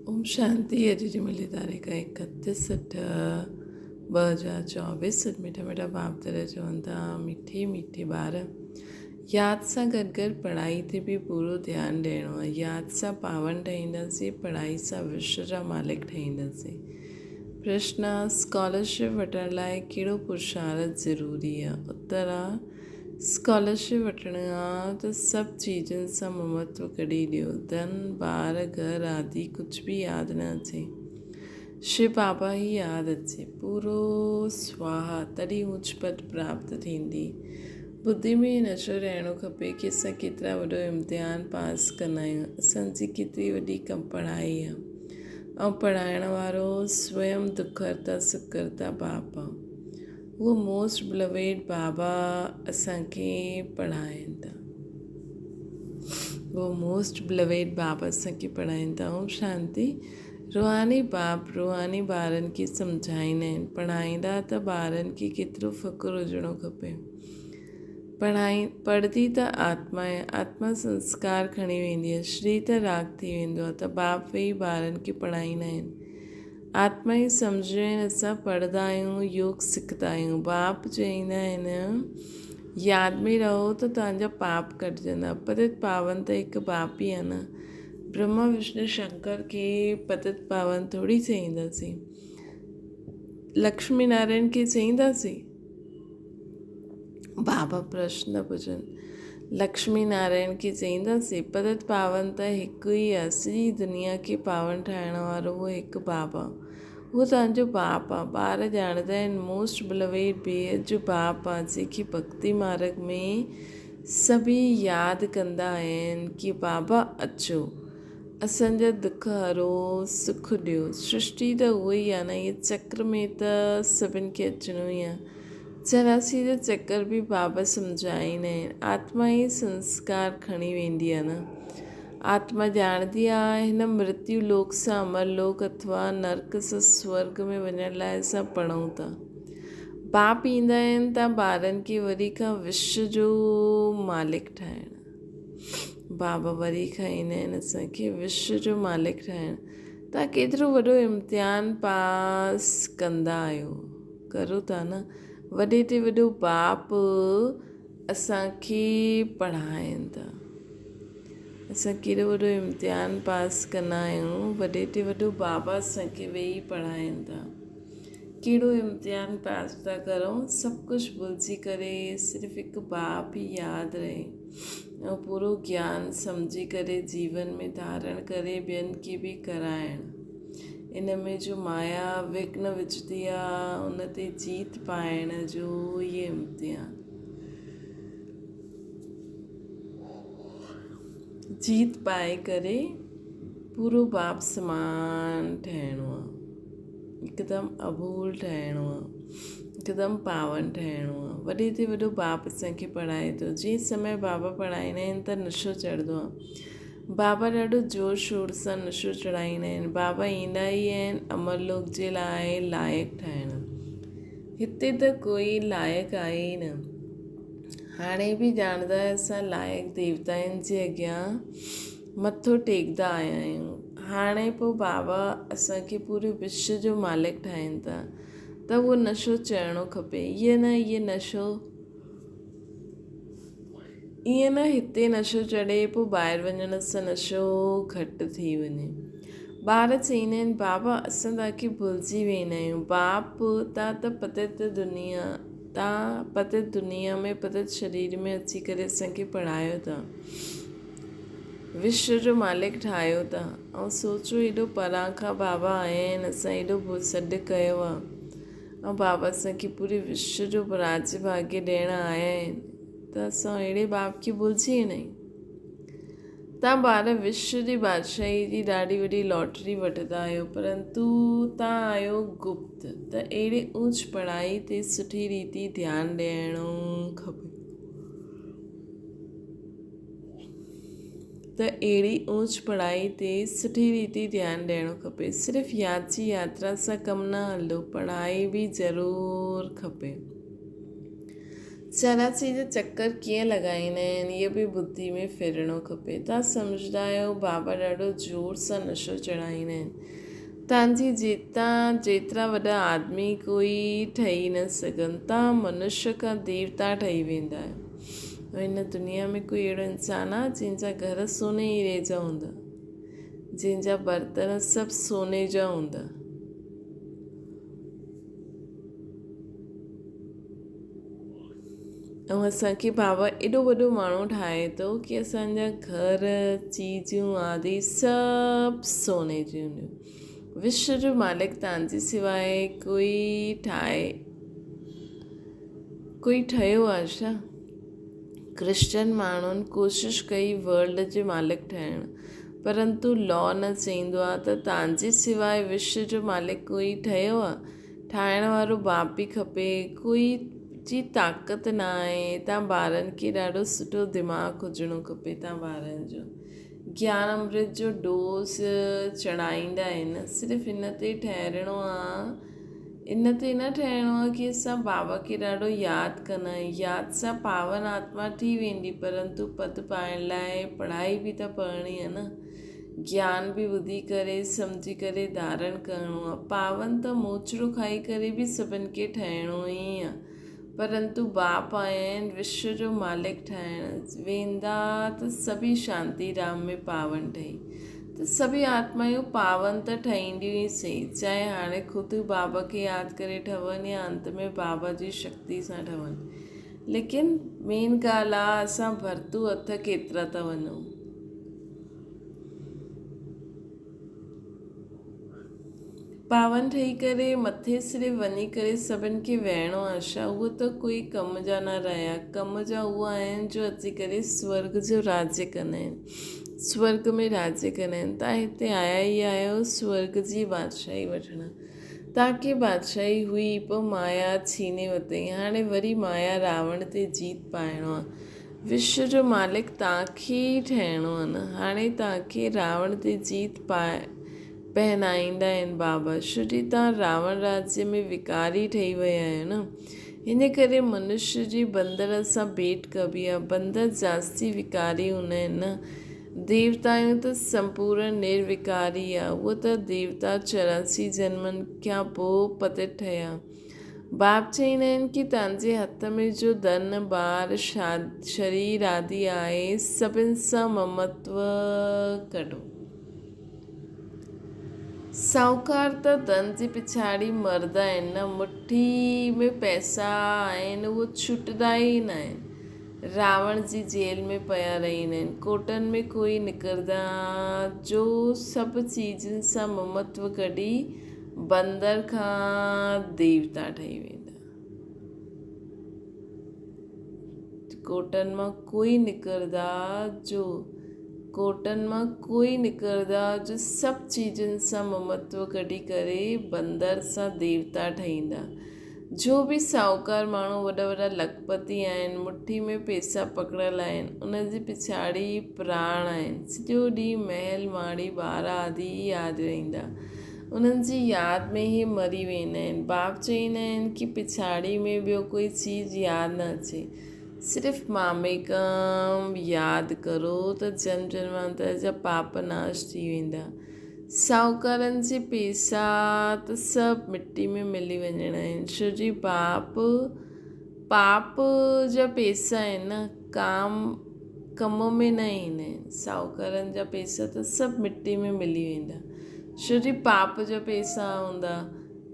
ओम शांति। अॼु जी मिली तारीख़ 31/8/2024। मिठा मिठा बाप दर चवनि था, मिठी मिठी ॿार, यादि सां गॾु गॾु पढ़ाई ते बि पूरो ध्यानु ॾियणो आहे। यादि सां पावन ठहींदासीं, पढ़ाई सां विश्व जा मालिक ठहींदासीं। प्रश्न: स्कॉलरशिप वठण लाइ कहिड़ो पुरुषार्थ ज़रूरी आहे? उत्तर आहे, स्कॉलरशिप वठण आहे त सभु चीज़ुनि सां ममत्व कढी ॾियो। धन, ॿार, घर आदि कुझु बि यादि न अचे, शिव बाबा ई यादि अचे। पूरो स्वाहा, तॾहिं ऊच पद प्राप्त थींदी। बुद्धि में नशो रहणो खपे कि असां केतिरा वॾो इम्तिहान पास कंदा आहियूं, असांजी केतिरी वॾी पढ़ाई आहे। ऐं पढ़ाइण वारो स्वयं दुखहर्ता सुखहर्ता बाप आहे। वो मोस्ट बिलवेड बाबा असांखे पढ़ाइनि था। वो मोस्ट बिलवेड बाबा असांखे पढ़ाइनि था। ओम शांति। रूहानी बाप रूहानी ॿारनि खे सम्झाईंदा आहिनि। पढ़ाईंदा त ॿारनि खे केतिरो फ़ख़ुरु हुजणो खपे। पढ़ंदी त आत्मा आहे, आत्मा संस्कार खणी वेंदी आहे, शरीर त राग थी वेंदो आहे। त बाप वेही ॿारनि खे पढ़ाईंदा आहिनि। आत्मा ई सम्झो आहिनि, असां पढ़ंदा आहियूं, योग सिखंदा आहियूं। बाप चवंदा आहिनि, यादि में रहो त तव्हांजा पाप कटिजंदा। पतित पावन त हिकु बाप ई आहे न। ब्रह्मा विष्णु शंकर खे पतित पावन थोरी चईंदासीं, लक्ष्मी नारायण खे चईंदासीं? बाबा प्रश्न पुछनि, लक्ष्मी नारायण खे चईंदासीं? पतित पावन त हिकु ई आहे। सॼी दुनिया खे पावन ठाहिण वारो उहो हिकु बाप आहे। उहो तव्हांजो बाप आहे। ॿार ॼाणंदा आहिनि, मोस्ट बिलवेड बेहद जो बाप आहे, जंहिंखे भक्ति मार्ग में सभी यादि कंदा आहिनि कि बाबा अचो, असांजा दुख हरो, सुख ॾियो। सृष्टि त उहो ई आहे न, इहे चक्र में त सभिनि खे अचिणो ई आहे। चौरासी जो चक्कर बि बाबा सम्झाईंदा आहिनि। आत्मा ई संस्कार खणी वेंदी आहे न। आत्मा ॼाणंदी आहे, हिन मृत्यु लोक सां अमर लोक अथवा नर्क सां स्वर्ग में वञण लाइ असां पढ़ूं था। बाप ईंदा आहिनि त ॿारनि खे वरी खां विश्व जो मालिक ठाहिण। बाबा वरी खां ईंदा आहिनि असांखे विश्व जो मालिक ठाहिण। तव्हां केतिरो वॾो इम्तिहान पास कंदा आहियो, करो था न। वॾे ते वॾो बाप असांखे पढ़ाइनि था। असां केॾो वॾो इम्तिहान पास कंदा आहियूं, वॾे ते वॾो बाबा असांखे वेही पढ़ाइनि था। कहिड़ो इम्तिहान पास था करूं? सभु कुझु भुलिजी करे सिर्फ़ु हिकु बाप ई यादि रहे ऐं पूरो ज्ञान सम्झी करे जीवन में धारण करे ॿियनि खे बि कराइण। इन में जो माया विघ्न विझंदी आहे, उन ते जीत पाइण जो इहे इम्तिहान। जीत पाए करे पूरो बाप समान ठहिणो आहे, हिकदमि अभूल ठहिणो आहे, हिकदमि पावन ठहिणो आहे। वॾे ते वॾो बाप असांखे पढ़ाए थो। जंहिं समय बाबा पढ़ाईंदा आहिनि त नशो चढ़ंदो आहे। बाबा ॾाढो ज़ोर शोर सां नशो चढ़ाईंदा आहिनि। बाबा ईंदा ई आहिनि अमरलोक जे लाइ लाइक़ु ठाहिण। हिते त कोई लाइक़ु आहे ई न। हाणे बि ॼाणंदा असां लाइक़ु देवताउनि जे अॻियां मथो टेकंदा आया आहियूं। हाणे पोइ बाबा असांखे पूरे विश्व जो मालिक ठाहिनि था, त उहो नशो चढ़णो खपे। ईअं न हिते नशो चढ़े पोइ ॿाहिरि वञण सां नशो घटि थी वञे। ॿार चईंदा आहिनि, बाबा असां तव्हांखे भुलिजी वेंदा आहियूं। बाप तव्हां त पतित दुनिया में पतित शरीर में अची करे असांखे पढ़ायो था, विश्व जो मालिक ठाहियो था। ऐं सोचो, हेॾो परां खां बाबा आया आहिनि, असां हेॾो सॾु कयो आहे, ऐं बाबा असांखे पूरे विश्व जो राज्य भाग्य ॾियण आया आहिनि, त असां अहिड़े बाप खे भुलिजी वेंदा आहियूं। तव्हां ॿार विश्व जी बादशाही जी ॾाढी वॾी लॉटरी वठंदा आहियो, परंतु तव्हां आहियो गुप्त। त अहिड़ी ऊच पढ़ाई ते सुठी रीति ध्यानु ॾियणो खपे। सिर्फ़ु यादि जी यात्रा सां कमु न हलंदो, पढ़ाई बि ज़रूरु खपे। चरासी जा चकर कीअं लॻाईंदा आहिनि इहो बि बुद्धि में फिरणो खपे। तव्हां सम्झंदा आहियो बाबा ॾाढो ज़ोर सां नशो चढ़ाईंदा आहिनि। तव्हांजी जेतिरा वॾा आदमी कोई ठही न सघनि, तव्हां मनुष्य खां देवता ठही वेंदा आहियो। हिन दुनिया में कोई अहिड़ो इंसानु आहे जंहिंजा घर सोने हीरे जा हूंदा, जंहिंजा बर्तन सभु सोने जा हूंदा। ऐं असांखे बाबा एॾो वॾो माण्हू ठाहे थो कि असांजा घर चीजूं आदि सभु सोने जी हूंदियूं। विश्व जो मालिक तव्हांजे सवाइ कोई ठहियो आहे छा? क्रिश्चन माण्हुनि कोशिशि कई वर्ल्ड जे मालिक ठहिण, परंतु लॉ न चईंदो आहे त तव्हांजे सवाइ विश्व जो मालिक कोई ठहियो आहे। ठाहिण वारो बाप बि खपे, कोई जी ताक़त न आहे। तव्हां ॿारनि खे ॾाढो सुठो दिमाग़ु हुजणो खपे। तव्हां ॿारनि जो ज्ञान अमृत जो डोज़ चढ़ाईंदा आहिनि, सिर्फ़ु इन ते ठहिणो आहे, इन ते न ठहिणो आहे कि असां बाबा खे ॾाढो यादि कंदा आहियूं। यादि सां पावन आत्मा थी वेंदी, परंतु पद पाइण लाइ पढ़ाई बि त पढ़णी आहे न। ज्ञान बि ॿुधी करे सम्झी करे धारण करिणो आहे। पावन त मोचड़ो खाई करे बि सभिनि खे ठहिणो ई आहे, परंतु बाप आया आहिनि विश्व जो मालिक ठाहिण वेंदा त सभी शांति राम में पावन ठही, त सभी आत्मायूं पावन त ठहींदियूं ई सही, चाहे हाणे ख़ुदि बाबा खे यादि करे ठहनि या अंत में बाबा जी शक्ति सां ठहनि। लेकिन मेन ॻाल्हि आहे असां भरतू हथ केतिरा था वञूं। पावन ठही करे मथे सिरे वञी करे सभिनि खे वेहणो आहे छा? उहो त कोई कम जा न रहिया। कम जा उहे आहिनि जो अची करे स्वर्ग जो राज्य कंदा आहिनि, स्वर्ग में राज्य कंदा आहिनि। तव्हां हिते आया ई आहियो स्वर्ग जी बादशाही वठणु। तव्हांखे बादशाही हुई, पोइ माया छीने वरितई, हाणे वरी माया रावण ते जीत पाइणो आहे। विश्व जो मालिक तव्हांखे ई ठहिणो आहे न। हाणे तव्हांखे रावण ते जीत पहनाईंदा आहिनि बाबा, छो जी तव्हां रावण राज्य में विकारी ठही विया आहियो न। हिन करे मनुष्य जी बंदर सां भेट कबी आहे। बंदर जास्ती विकारी हूंदा आहिनि न। देवतायूं त संपूर्ण निर्विकारी आहे, उहो त देवता 84 जन्मनि खां पोइ पतित ठहिया। बाप चईंदा आहिनि कि तव्हांजे हथ में जो धन ॿार शरीर आदि आहे, सभिनि सां ममत्व कढो। साहूकार त धन जे पिछाड़ी मरदा आहिनि न। मुट्ठी में पैसा आहिनि उहो छुटंदा ई न आहिनि। रावण जी जेल में पिया रहंदा आहिनि, कोटनि में कोई निकिरंदा जो सभु चीजनि सां ममत्व कढी बंदर खां देवता ठही वेंदा। कोटनि मां कोई निकिरंदा जो सभु चीजनि सां ममत्व कढी करे बंदर सां देवता ठहींदा। जो बि साहूकार माण्हू वॾा वॾा लखपति आहिनि, मुट्ठी में पैसा पकड़ियल आहिनि, उन जे पिछाड़ी प्राण आहिनि। सॼो ॾींहुं महल माड़ी ॿार आदि यादि रहंदा, उन्हनि जी यादि में ई मरी वेंदा आहिनि। बाप चईंदा आहिनि कि पिछाड़ी में ॿियो कोई चीज़ यादि न अचे, सिर्फ़ु मामेकम यादि करो त जन्म जन्मांतर जा पाप नाश थी वेंदा। साहूकारनि जे पैसा त सभु मिट्टी में मिली वञणा आहिनि, छो जी पाप जा पैसा आहिनि न, कम में न ईंदा आहिनि। साहूकारनि जा पैसा त सभु मिट्टी में मिली वेंदा, छो जी पाप जा पैसा हूंदा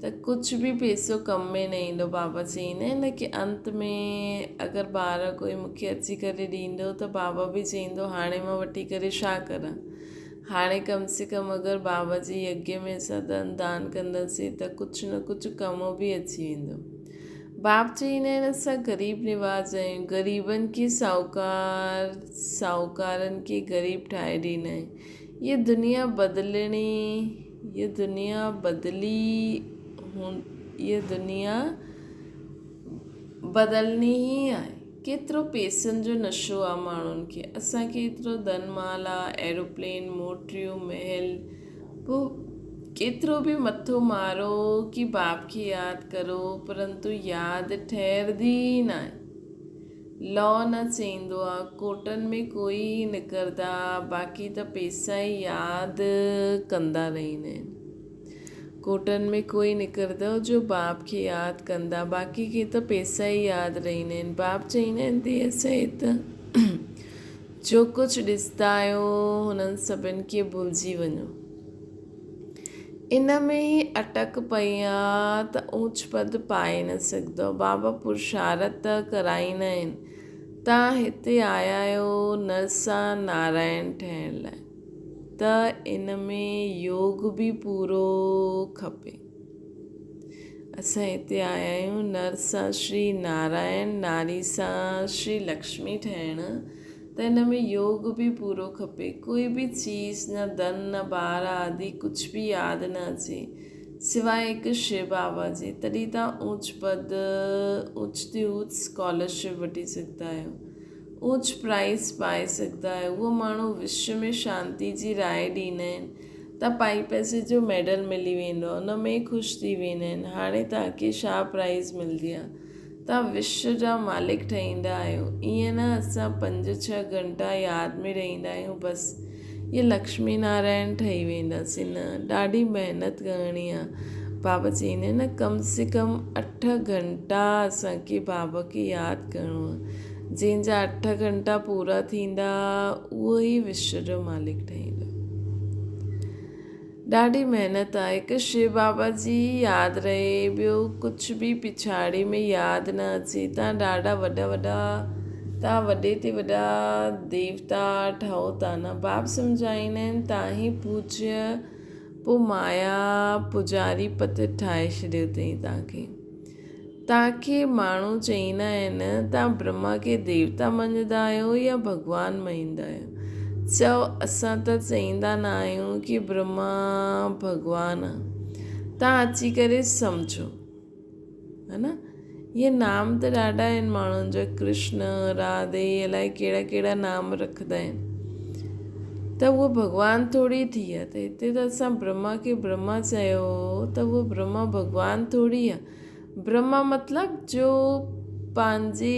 त कुझु बि पैसो कम में न ईंदो। बाबा चईंदा आहिनि न कि अंत में अगरि ॿार कोई मूंखे अची करे ॾींदो त बाबा बि चईंदो हाणे मां वठी करे छा करां। हाणे कम से कम अगरि बाबा जी यज्ञ में असां दान कंदासीं त कुझु न कुझु कम बि अची वेंदो। बाप चईंदा आहिनि असां ग़रीब निवाज़ आहियूं, ग़रीबनि खे साहूकारनि खे ग़रीब ठाहे ॾींदा आहिनि। ये दुनिया बदलनी ई आहे। केतिरो पैसनि जो नशो आहे माण्हुनि खे। असांखे एतिरो धन माल आहे, एरोप्लेन, मोटरियूं, महल, पोइ केतिरो बि मथो मारो कि बाप खे यादि करो, परंतु यादि ठहिरदी न आहे। लॉ न चईंदो आहे कोर्टनि में कोई निकिरंदा बाक़ी त पैसा ई यादि कंदा रहंदा आहिनि। कोर्टनि में कोई निकिरंदो जो बाप खे यादि कंदा बाक़ी खे त पैसा ई यादि रहंदा आहिनि। बाप चईंदा आहिनि धीअ सहित जो कुझु ॾिसंदा आहियो हुननि सभिनि खे भुलिजी वञो। इन में ई अटक पई आहे त ऊच पद पाए न सघंदो। बाबा पुरुषार्थ कराईंदा आहिनि तव्हां हिते आया आहियो नरसा नारायण ठहिण लाइ त इन में योग बि पूरो खपे। असां हिते आया आहियूं नर सां श्री नारायण नारी सां श्री लक्ष्मी ठहिण त इन में योग बि पूरो खपे। कोई बि चीज़ न धन न ॿार आदि कुझु बि यादि न अचे सिवाय हिकु शिव बाबा जे तॾहिं तव्हां ऊच पद ऊच ते ऊच स्कॉलरशिप वठी सघंदा आहियो ऊच प्राइज़ पाए सघंदा आहियो। उहो माण्हू विश्व में शांति जी राय ॾींदा आहिनि त पाई पैसे जो मेडल मिली वेंदो आहे उन में ख़ुशि थी वेंदा आहिनि। हाणे तव्हांखे छा प्राइज़ मिलंदी आहे तव्हां विश्व जा मालिक ठहींदा आहियो। ईअं न असां 5-6 घंटा यादि में रहंदा आहियूं बसि इहे लक्ष्मी नारायण ठही वेंदासीं न ॾाढी महिनत करणी आहे। बाबा चईंदा आहिनि न कम से कम 8 घंटा असांखे बाबा खे यादि करिणो आहे। जंहिंजा 8 घंटा पूरा थींदा उहो ई विश्व जो मालिक ठहींदो। ॾाढी महिनत आहे हिकु शिव बाबा जी यादि रहे ॿियो कुझु बि पिछाड़ी में यादि न अचे। तव्हां ॾाढा वॾा तव्हां वॾे ते वॾा देवता ठहो था न। बाप सम्झाईंदा आहिनि तव्हां ई पूज्य पोइ माया पुजारी पत ठाहे छॾियो अथई तव्हांखे माण्हू चईंदा आहिनि तव्हां ब्रह्मा खे देवता मञंदा आहियो या भॻवानु मञंदा आहियो। चओ असां त चईंदा न आहियूं की ब्रह्मा भॻवानु आहे। तव्हां अची करे सम्झो है न। इहे नाम त ॾाढा आहिनि माण्हुनि जा कृष्ण राधे अलाए कहिड़ा कहिड़ा नाम रखंदा आहिनि त उहो भॻवानु थोरी थी आहे। त हिते त असां ब्रह्मा खे ब्रह्मा चयो त उहो ब्रह्मा भॻवानु थोरी आहे। ब्रह्मा मतिलबु जो पंहिंजे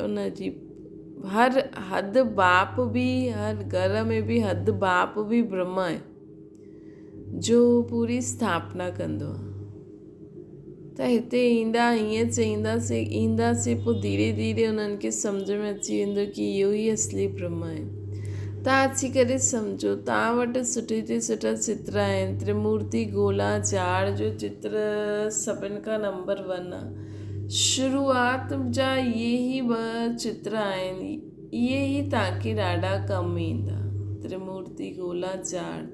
उनजी हर हद बाप बि हर घर में बि हद बाप बि ब्रह्मा आहे जो पूरी स्थापना कंदो आहे। त हिते ईंदा हीअं ईंदासीं पोइ धीरे धीरे उन्हनि खे सम्झ में अची वेंदो की इहो ई असली ब्रह्मा आहे। तव्हां अची करे सम्झो तव्हां वटि सुठे ते सुठा चित्र आहिनि। त्रिमूर्ति गोला झाड़ जो चित्र सभिनि खां नंबर 1 आहे। शुरूआत जा इहे ई 2 चित्र आहिनि इहे ई तव्हांखे ॾाढा कमु ईंदा। त्रिमूर्ति गोला झाड़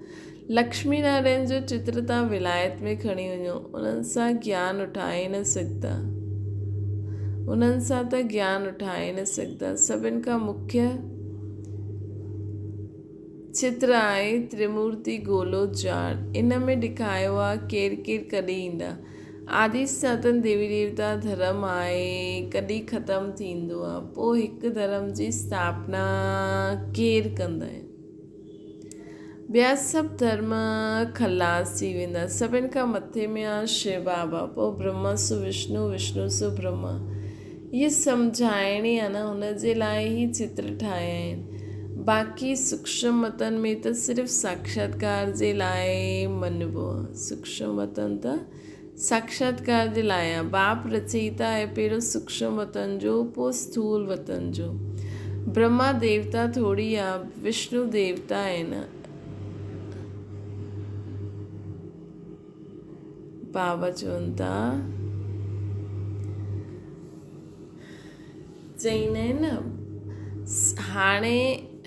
लक्ष्मी नारायण जो चित्र तव्हां विलायत में खणी वञो उन्हनि सां ज्ञान उठाए न सघंदा उन्हनि सां त ज्ञान उठाए न सघंदा। सभिनि खां मुख्य चित्र आहे त्रिमूर्ति गोलो झाड़। इन में ॾेखारियो आहे केरु केरु कॾहिं ईंदा। आदि सनातन देवी देवता धर्म आहे कॾहिं ख़तमु थींदो आहे पोइ हिकु धर्म जी स्थापना केरु कंदा आहिनि। ॿिया सभु धर्म खलास थी वेंदा। सभिनि खां मथे में आहे शिव बाबा पोइ ब्रह्मा सु विष्णु विष्णु सु ब्रह्मा। इहे सम्झाइणी आहे न हुन जे लाइ ई चित्र ठाहिया आहिनि। बाक़ी सूक्ष्म मतन में त सिर्फ़ु साक्षात्कार जे लाइ मञिबो आहे। सूक्ष्म मतन त साक्षात्कार जे लाइ आहे। बाप रचयिता आहे पहिरियों सूक्ष्म वतन जो पोइ स्थूल वतन जो। ब्रह्मा देवता थोरी आहे विष्णु देवता आहे न। बाबा चवनि था चईंदा आहिनि न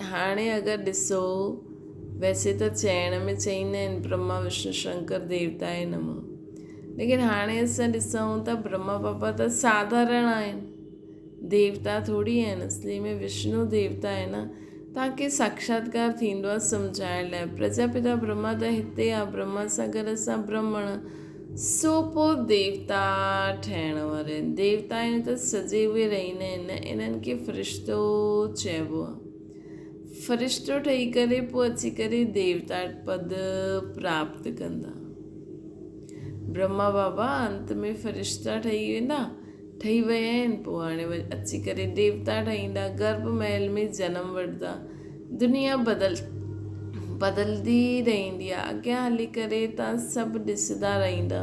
हाणे अगरि ॾिसो वैसे त चइण में चईंदा आहिनि ब्रह्मा विष्णु शंकर देवता आहे नमः लेकिन हाणे असां ॾिसूं त ब्रह्मा बाबा त साधारण आहिनि देवता थोरी आहिनि। असली में विष्णु देवता आहे न। तव्हांखे साक्षात्कार थींदो आहे सम्झाइण लाइ। प्रजापिता ब्रह्मा त हिते आहे ब्रह्मा सां गॾु असां ब्राह्मण सो पोइ देवता ठहिण वारा आहिनि। देवता आहिनि त सॼे उहे रहंदा आहिनि इन्हनि खे फ़रिश्तो चइबो आहे। फ़रिश्तो ठही करे पोइ अची करे देवता पद प्राप्त कंदा। ब्रह्मा बाबा अंत में फ़रिश्ता ठही वेंदा ठही विया आहिनि, पोइ हाणे अची करे देवता ठहींदा, गर्भ महल में जनम वठंदा, दुनिया बदलदी रहंदी आहे। अॻियां हली करे तव्हां सभु ॾिसंदा रहंदा,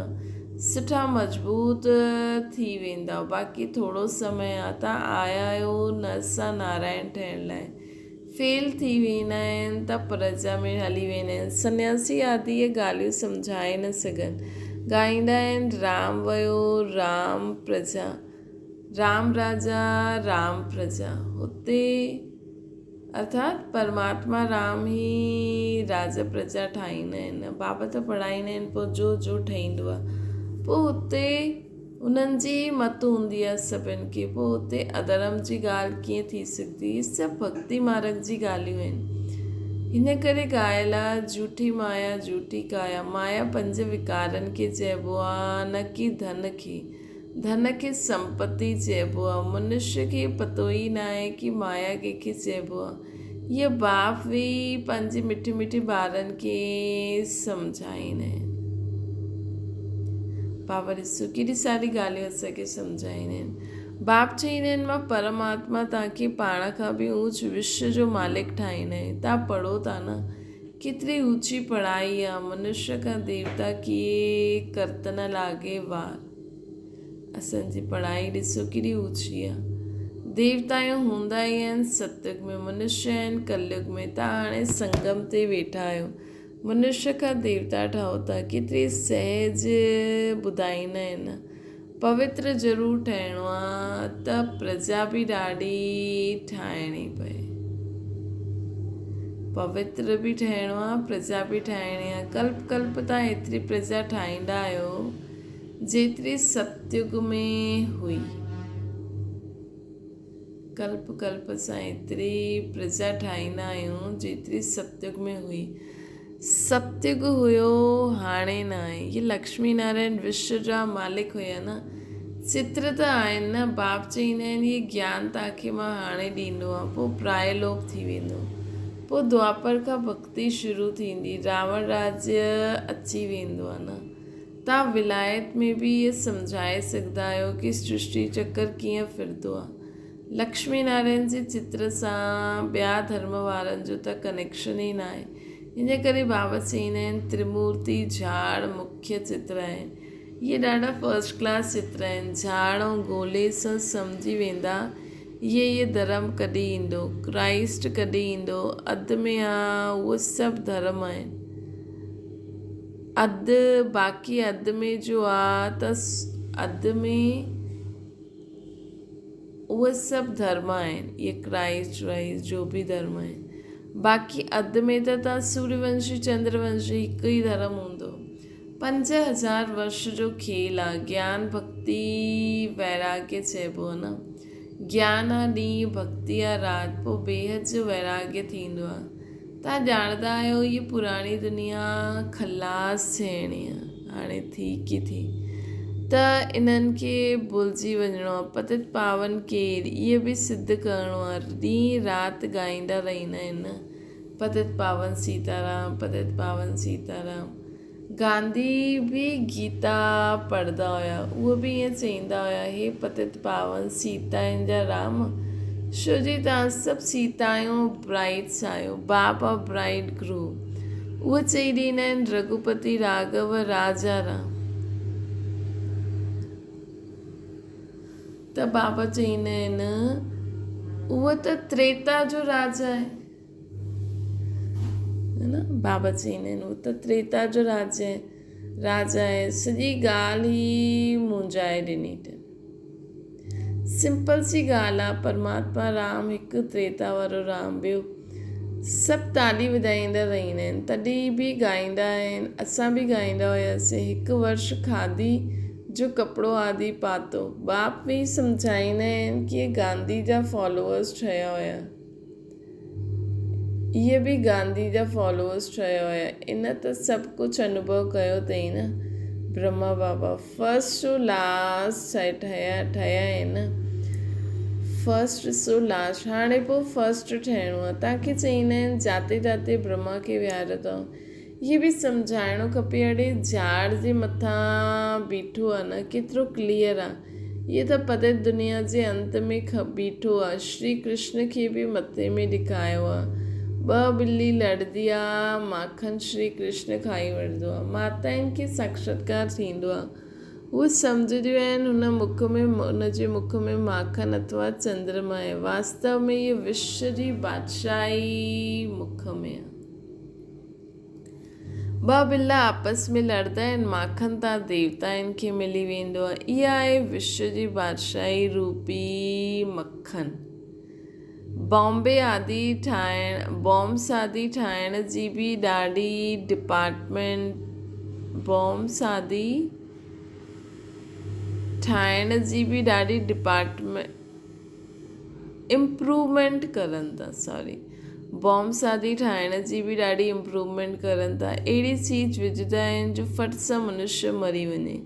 सुठा मज़बूत थी वेंदा। बाक़ी थोरो समय आहे, तव्हां आया आहियो नरसा नारायण ठहिण लाइ, फेल थी वेंदा आहिनि त प्रजा में हली वेंदा आहिनि। सन्यासी आदि इहे ॻाल्हियूं सम्झाए न सघनि, ॻाईंदा आहिनि राम वयो राम प्रजा, राम राजा राम प्रजा। हुते अर्थात परमात्मा राम ई राजा प्रजा ठाहींदा आहिनि। बाबा त पढ़ाईंदा आहिनि, पोइ जो ठहींदो आहे, पोइ हुते उन्हनि जी मत हूंदी आहे सभिनि खे। पोइ हुते अधर्म जी ॻाल्हि कीअं थी सघंदी? सभु भक्ति मार्ग जी ॻाल्हियूं आहिनि। हिन करे ॻायल आहे, झूठी माया झूठी काया। माया 5 विकारनि खे चइबो आहे, न कि धन खे। धन खे संपत्ति चइबो आहे। मनुष्य खे पतो ई न आहे कि माया कंहिंखे चइबो आहे। इहे बाप वेही पंहिंजे मिठी मिठी ॿारनि खे सम्झाईंदा आहिनि। बाबा ॾिसो केॾी सारी ॻाल्हियूं असांखे सम्झाईंदा आहिनि। बाप चईंदा आहिनि, मां परमात्मा तव्हांखे पाण खां बि ऊच विश्व जो मालिक ठाहींदा आहिनि। तव्हां पढ़ो था न, केतिरी ऊची पढ़ाई आहे। मनुष्य खां देवता कीअं कर्तन लागे वार। असांजी पढ़ाई ॾिसो केॾी ऊची आहे। देवताऊं हूंदा ई आहिनि सतयुग में, मनुष्य आहिनि कलयुग में। तव्हां हाणे संगम ते वेठा आहियो, मनुष्य खां देवता ठहो था। केतिरी सहज ॿुधाईंदा आहिनि। पवित्र ज़रूरु ठहिणो आहे त प्रजा बि ॾाढी ठाहिणी पए। पवित्र बि ठहिणो आहे, प्रजा बि ठाहिणी आहे। कल्प कल्प तव्हां एतिरी प्रजा ठाहींदा आहियो जेतिरी सतयुग में हुई। कल्प कल्प सां एतिरी प्रजा ठाहींदा आहियूं जेतिरी सतयुग में हुई। सतयुग हुयो, हाणे न आहे। ये लक्ष्मी नारायण विश्व जा मालिक हुया न। चित्र त आहिनि न। बाप चईंदा आहिनि, ये ज्ञान तव्हांखे मां हाणे ॾींदो आहे, पोइ प्रायलोक थी वेंदो। पोइ द्वापर खां भक्ति शुरू थींदी, रावण राज्य अची वेंदो आहे न। तव्हां विलायत में बि इहे सम्झाए सघंदा आहियो कि सृष्टि चक्कर कीअं फिरंदो आहे। लक्ष्मी नारायण जे चित्र सां ॿिया धर्म वारनि जो त कनेक्शन ई न आहे। हिन करे बाबा चईंदा आहिनि, त्रिमूर्ति झाड़ मुख्य चित्र आहिनि। इहे ॾाढा फर्स्ट क्लास चित्र आहिनि। झाड़ ऐं गोले सां सम्झी वेंदा इहे धर्म कॾहिं ईंदो, क्राइस्ट कॾहिं ईंदो। अधु में आहे, उहे सभु धर्म आहिनि। अधु बाक़ी अधु में जो आहे त अधु में उहे सभु धर्म आहिनि। इहे क्राइस्ट वाइस्ट जो बि धर्म आहिनि। बाक़ी अधु में त तव्हां सूर्यवंशी चंद्रवंशी हिकु ई धर्म हूंदो। 5000 वर्ष जो खेल आहे। ज्ञान भक्ति वैराग्य चइबो आहे न। ज्ञान आहे ॾींहुं, भक्ति आहे राति, पोइ बेहद जो वैराग्य थींदो आहे। तव्हां ॼाणंदा आहियो, इहा पुराणी दुनिया खलास थियणी आहे, हाणे थी की थी त इन्हनि खे भुलिजी वञिणो आहे। पतित पावन केरु, इहे बि सिद्ध करिणो आहे। ॾींहुं राति ॻाईंदा रहंदा आहिनि, पतित पावन सीताराम, पतित पावन सीताराम। गांधी बि गीता पढ़ंदा हुया। उहे बि ईअं चईंदा हुया, हे पतित पावन सीताउनि जा राम, छो जी तव्हां सभु सीताऊं ब्राइड्स आहियो। बाबा ब्राइड ग्रू उहे चई ॾींदा आहिनि, रघुपति राघव राजा राम। त बाबा चईंदा आहिनि, उहो त त्रेता जो राजा आहे न। बाबा चईंदा आहिनि, उहो त त्रेता जो राजा आहे। सॼी ॻाल्हि ई मुंझाए ॾिनी अथनि। सिंपल सी ॻाल्हि आहे, परमात्मा राम हिकु, त्रेता वारो राम ॿियो। सभु ताली वॼाईंदा रहंदा आहिनि, तॾहिं बि ॻाईंदा आहिनि। असां बि ॻाईंदा हुआसीं, हिकु वर्ष खादी जो कपिड़ो आदि पातो। बाप बि सम्झाईंदा आहिनि कि गांधी जा फॉलोअर्स ठहिया हुया। इहे बि गांधी जा फॉलोअर्स ठहिया हुया। इन त सभु कुझु अनुभव कयो अथई न। ब्रह्मा बाबा फर्स्ट टू लास्ट ठहिया आहिनि। फर्स्ट सो लास्ट, हाणे पोइ फर्स्ट ठहिणो आहे। तव्हांखे चईंदा आहिनि, जाते जाते ब्रह्मा खे विहारियो अथऊं। इहे बि सम्झाइणो खपे। अड़े झाड़ जे मथां बीठो आहे न, केतिरो क्लियर आहे। ये त पतित दुनिया जे अंत में बीठो आहे। श्री कृष्ण खे बि मथे में ॾेखारियो आहे। ॿ ॿिली लड़ंदी आहे, माखन श्री कृष्ण खाई वठंदो आहे। माताउनि खे साक्षात्कार थींदो आहे। उहे सम्झंदियूं आहिनि हुनजे मुख में माखन अथवा चंद्रमा आहे। वास्तव में इहे विश्व जी बादशाही मुख में आहे। ॿ ॿिला आपस में लड़ंदा आहिनि, माखन तां देवताउनि खे मिली वेंदो आहे। इहा आहे विश्व जी बादशाही रूपी मक्खन। बॉम्ब्स आदि ठाहिण जी बि ॾाढी इम्प्रूवमेंट करनि था। अहिड़ी चीज विझंदा आहिनि जो फट सां मनुष्य मरी वञे।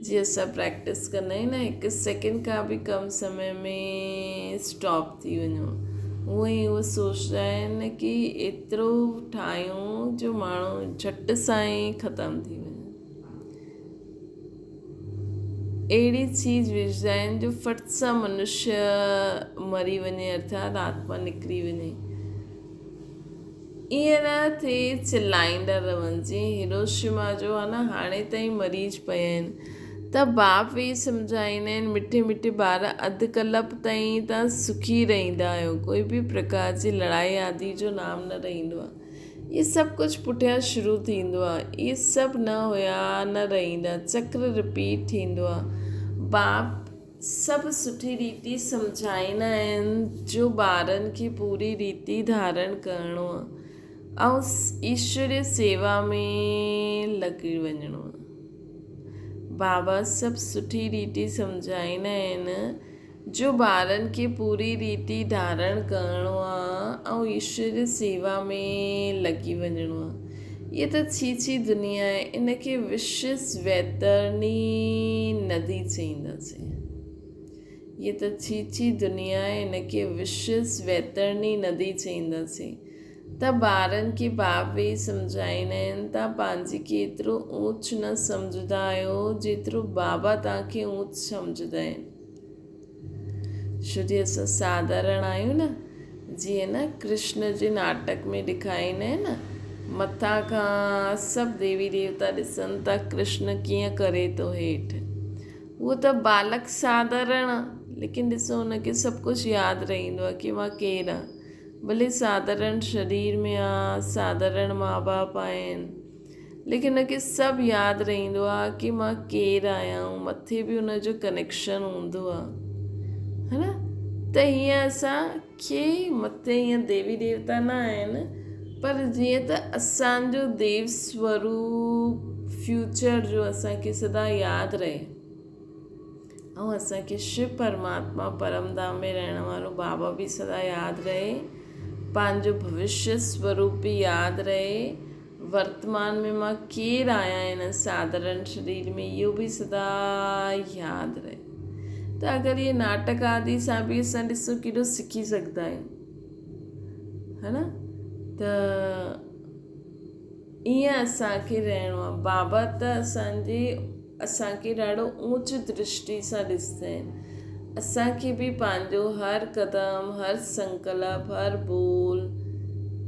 जीअं असां प्रैक्टिस कंदा आहियूं न, 1 सेकेंड खां बि कम समय में स्टॉप थी वञो, उअं ई उहे सोचंदा आहिनि कि एतिरो ठाहियूं जो माण्हू झटि सां ई ख़तमु थी वञे। अहिड़ी चीज विझंदा आहिनि जो फट सां मनुष्य मरी वञे, अर्थात आत्मा निकिरी वञे। ईअं न थिए चिलाईंदा रहनि। जीअं हिरोशिमा जो आहे न, हाणे ताईं मरीज पिया आहिनि त बाप वेही सम्झाईंदा आहिनि, मिठे मिठे ॿार अधु कलाक ताईं तव्हां सुखी रहंदा आहियो, कोई बि प्रकार जी लड़ाई आदि जो नाम न रहंदो आहे। इहे सभु कुझु पुठियां शुरू थींदो आहे। इहे सभु न हुया न रहंदा, चक्र रिपीट थींदो आहे। बाप सभु सुठी रीति सम्झाईंदा आहिनि जो ॿारनि खे पूरी रीति धारण करिणो आहे ऐं ईश्वरीय सेवा में लॻी वञिणो आहे। बाबा सभु सुठी रीति सम्झाईंदा आहिनि जो ॿारनि खे पूरी रीति धारण करिणो आहे ऐं ईश्वरीय सेवा में लॻी वञिणो आहे। इहा त छीछी दुनिया आहे, इनखे विश्व वैतरणी नदी चईंदासीं। ये त छीछी दुनिया आहे, इनखे विश्व वैतरणी नदी चईंदासीं। त ॿारनि खे बाप वेही सम्झाईंदा आहिनि, तव्हां पंहिंजे खे एतिरो ऊच न सम्झंदा आहियो जेतिरो बाबा तव्हांखे ऊच सम्झंदा आहिनि। छो जे असां साधारण आहियूं न, जीअं न कृष्ण जे नाटक में ॾेखारींदा आहिनि न, मथां खां सभु देवी देवता ॾिसनि था कृष्ण कीअं करे थो हेठि। उहो त बालक साधारण आहे, लेकिन ॾिसो हुनखे सभु कुझु यादि रहंदो आहे कि मां केरु आहियां। भले साधारण शरीर में आहे, साधारण माउ बाप आहिनि, लेकिन हुनखे सभु यादि रहंदो आहे कि मां केरु आहियां। मथे बि हुनजो कनेक्शन हूंदो आहे, है न। त हीअं असांखे मथे हीअं देवी देवता न आहिनि, पर जीअं त असांजो देव स्वरूप फ्यूचर जो असांखे सदा यादि रहे ऐं असांखे शिव परमात्मा परमधाम में रहण वारो बाबा बि सदा यादि रहे, पंहिंजो भविष्य स्वरूप बि यादि रहे, वर्तमान में मां केरु आहियां हिन साधारण शरीर में इहो बि सदा यादि रहे। त अगरि इहे नाटक आदि सां बि असां ॾिसो केॾो सिखी सघंदा आहियूं, है न। त ईअं असांखे रहणो आहे। बाबा त असांखे ॾाढो ऊच दृष्टि सां ॾिसंदा आहिनि। असांखे बि पंहिंजो हर क़दम, हर संकल्प, हर बोल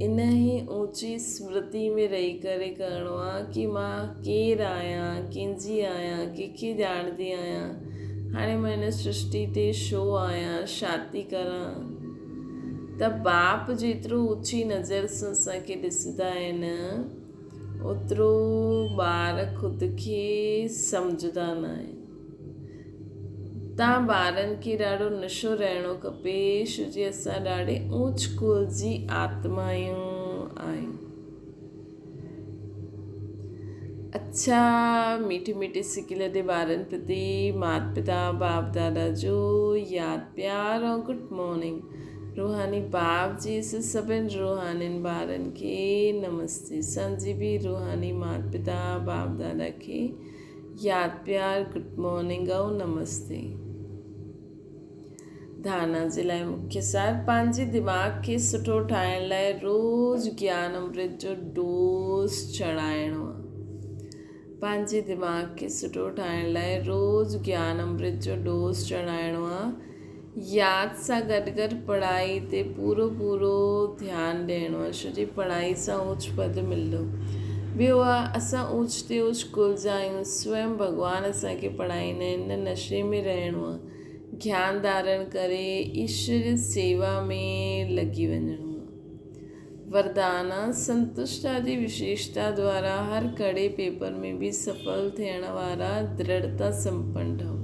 इन ई ऊची स्मृति में रही करे करिणो आहे कि मां केरु आहियां, कंहिंजी आहियां, कंहिंखे ॼाणंदी आहियां, हाणे मां हिन सृष्टि ते छो आहियां, छा थी करां। त बाप जेतिरो ऊची नज़र सां असांखे ॾिसंदा आहिनि, ओतिरो ॿार ख़ुदि खे सम्झंदा न आहिनि। तव्हां ॿारनि खे ॾाढो नशो रहणो खपे, छो जे असां ॾाढे ऊच कुल जी आत्मायूं आहियूं। अच्छा, मीठी मीठी सिकी लॾे ॿारनि प्रति माता पिता बाप दादा जो यादि प्यार ऐं गुड मॉर्निंग। रूहानी बाप जी सभिनि रूहानियुनि ॿारनि खे नमस्ते। असांजी बि रूहानी माता पिता बाप दादा खे यादि प्यार, गुड मॉर्निंग ऐं नमस्ते। धारणा जे लाइ मुख्य सार, पंहिंजे दिमाग़ खे सुठो ठाहिण लाइ रोज़ु ज्ञान अमृत जो डोज़ चढ़ाइणो आहे। पंहिंजे दिमाग़ खे सुठो ठाहिण लाइ रोज़ु ज्ञान अमृत जो डोज़ चढ़ाइणो आहे। यादि सां गॾु गॾु पढ़ाई ते पूरो ध्यानु ॾियणो आहे, छो जी पढ़ाई सां ऊच पद मिलंदो। ॿियो आहे असां ऊच ते ऊच कुलजा आहियूं। स्वयं भॻवानु असांखे पढ़ाईंदा आहिनि। हिन नशे में रहणो आहे, ज्ञान धारण करे ईश्वर सेवा में लॻी वञणो आहे। वरदान संतुष्ट आदि विशेषता द्वारा हर कड़े पेपर में भी सफल थियण वारा दृढ़ता संपन्न ठहो।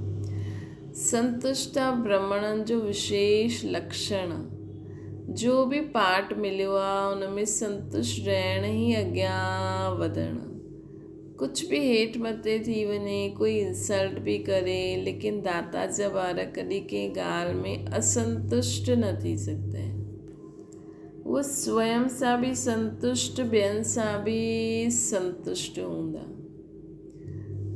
संतुष्ट ब्राह्मणनि जो विशेष लक्षण जो भी पाठ मिलियो आहे उनमें संतुष्ट रहण ई अॻियां वधण। कुछ भी हेठि मथे थी वञे, कोई इंसल्ट भी करे, लेकिन दाता जा ॿार कॾहिं कंहिं ॻाल्हि में असंतुष्ट न थी सघंदा आहिनि। वो स्वयं सां भी संतुष्ट, ॿियनि सां भी संतुष्ट हूंदा,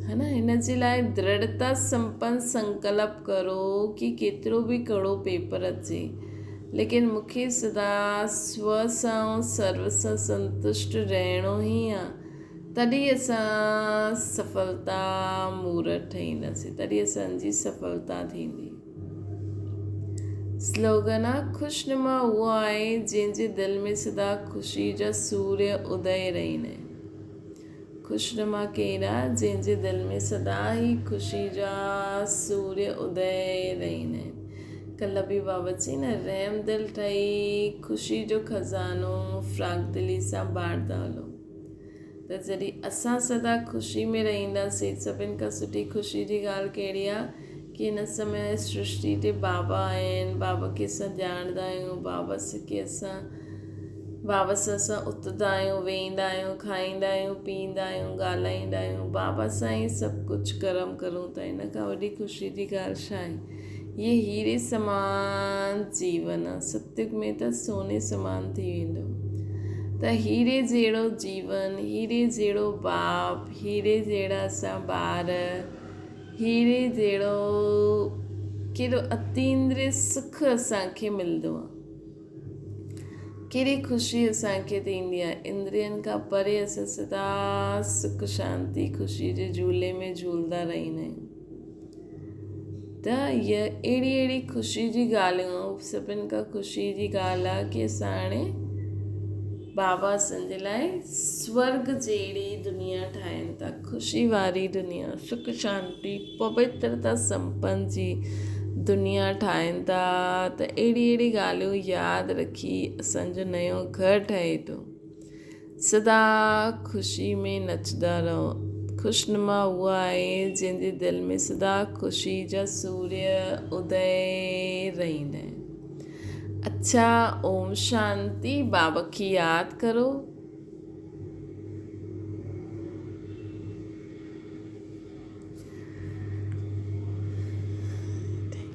है न। हिन जे लाइ दृढ़ता संपन्न संकल्प करो कि केतिरो भी कड़ो पेपर अचे, लेकिन मूंखे सदा स्व सां सर्व सां संतुष्ट रहणो ई आहे। तॾहिं असां सफलता मूर्त ठहींदासीं, तॾहिं असांजी सफलता थींदी। स्लोगन आहे ख़ुशनुमा उहो आहे जंहिंजे दिलि में सदा ख़ुशी जा सूर्य उदय रहंदा आहिनि। ख़ुशनुमा केरु आहे? जंहिंजे दिलि में सदा ई ख़ुशी जा सूर्य उदय रहंदा आहिनि। कल्ह बि बाबा चई न, रहम दिलि ठही ख़ुशी जो खज़ानो फ़्राक दिली सां बांटदा हलो। त जॾहिं असां सदा ख़ुशी में रहंदासीं, सभिनि खां सुठी ख़ुशी जी ॻाल्हि कहिड़ी आहे कि हिन समय सृष्टि ते बाबा आहिनि, बाबा खे असां ॼाणंदा आहियूं, बाबा सां असां उथंदा आहियूं, वेहींदा आहियूं, खाईंदा आहियूं, पीअंदा आहियूं, ॻाल्हाईंदा आहियूं, बाबा सां ई सभु कुझु कर्म करूं था। हिन खां वॾी ख़ुशी जी ॻाल्हि छा आहे? ये हीरे समान जीवन आहे, सतयुग में त सोने समान थी वेंदो। त हीरे जहिड़ो जीवन, हीरे जहिड़ो बाप, हीरे जहिड़ा असां ॿार, हीरे जहिड़ो कहिड़ो अतीन्द्रिय सुख असांखे मिलंदो आहे, कहिड़ी ख़ुशी असांखे थींदी आहे। इंद्रियनि खां परे असां सदा सुख शांती ख़ुशी जे झूले में झूलंदा रहंदा आहियूं। त इहा अहिड़ी ख़ुशी जी ॻाल्हियूं, सभिनि खां ख़ुशी जी ॻाल्हि आहे कि असां हाणे बाबा असांजे लाइ स्वर्ग जहिड़ी दुनिया ठाहिनि था, ख़ुशी वारी दुनिया, सुख शांती पवित्रता संपन्न जी दुनिया ठाहिनि था। त अहिड़ी ॻाल्हियूं यादि रखी असांजो नयो घर ठहे थो। सदा ख़ुशी में नचंदा रहो। ख़ुशनुमा उहा आहे जंहिंजे दिलि में सदा ख़ुशी जा सूर्य उदय रहंदा आहिनि। अच्छा, ओम शांति। बाबा की याद करो,